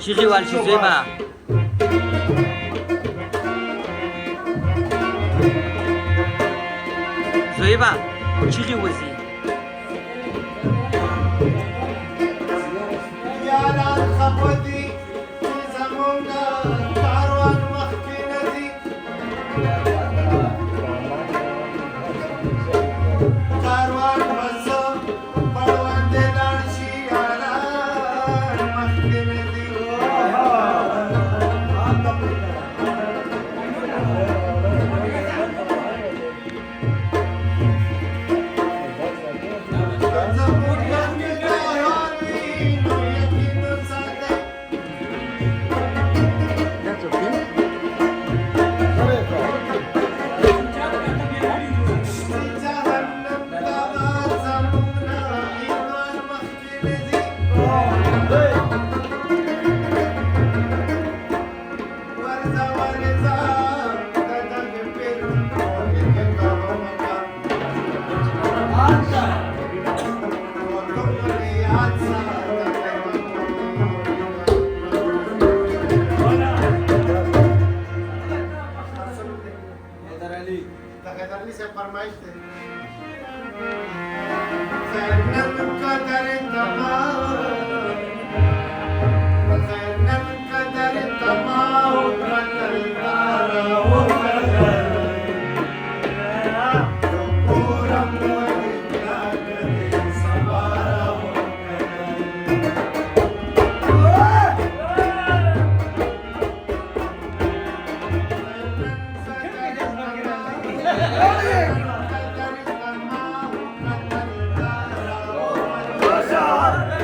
شيخي والشي زيبا زيبا شيخي وزي يا لا خبودي زمونا كاروان مخكندي كاروان بسو بڑوان دے لانشی آلا مخکندي زمونا كاروان نو يكين ساده جهنم دوا زمونا ایمان مخکندي ورزا ورزا ددن پیرون اوگه کامکا وکملی آسا हैदर अली से फरमाइश थे ज़ैनब कदर तमाम ज़ैनब कदर तमाम कदर तारा हो कदर जो पूरा मोहे करे सवारा हो कदर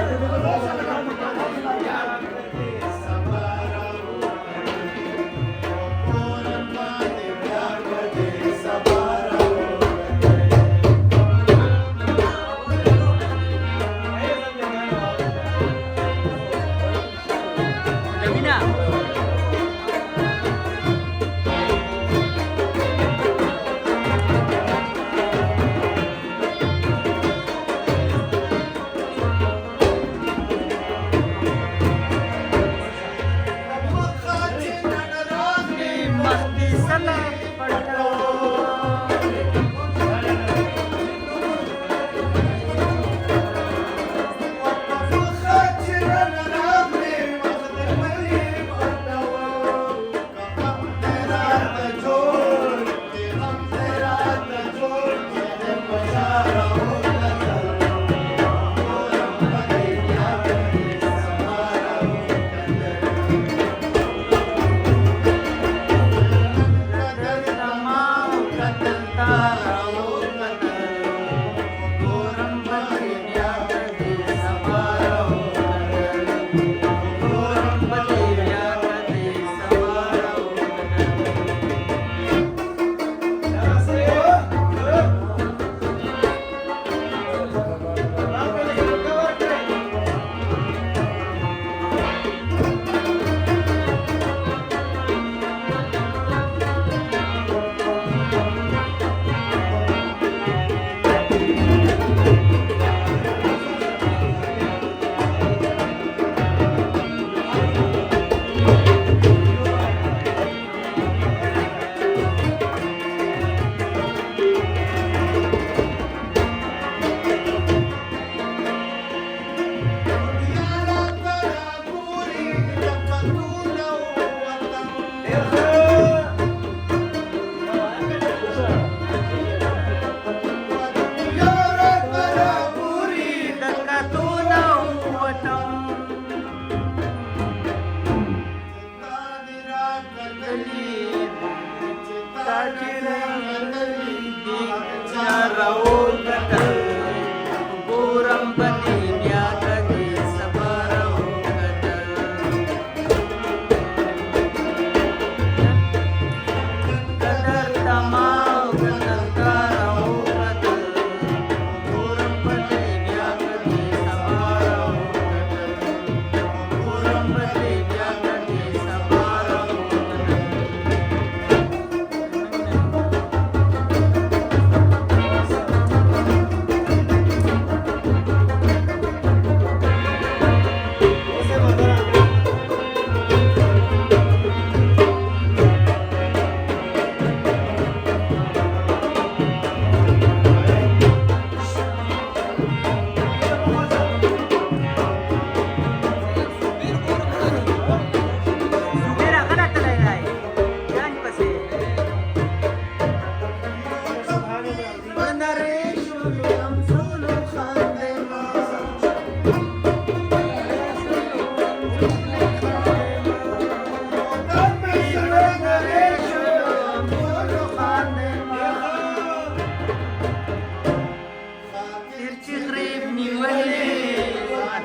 तेरची ग्रीब निवली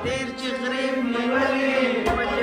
तेरची ग्रीब निवली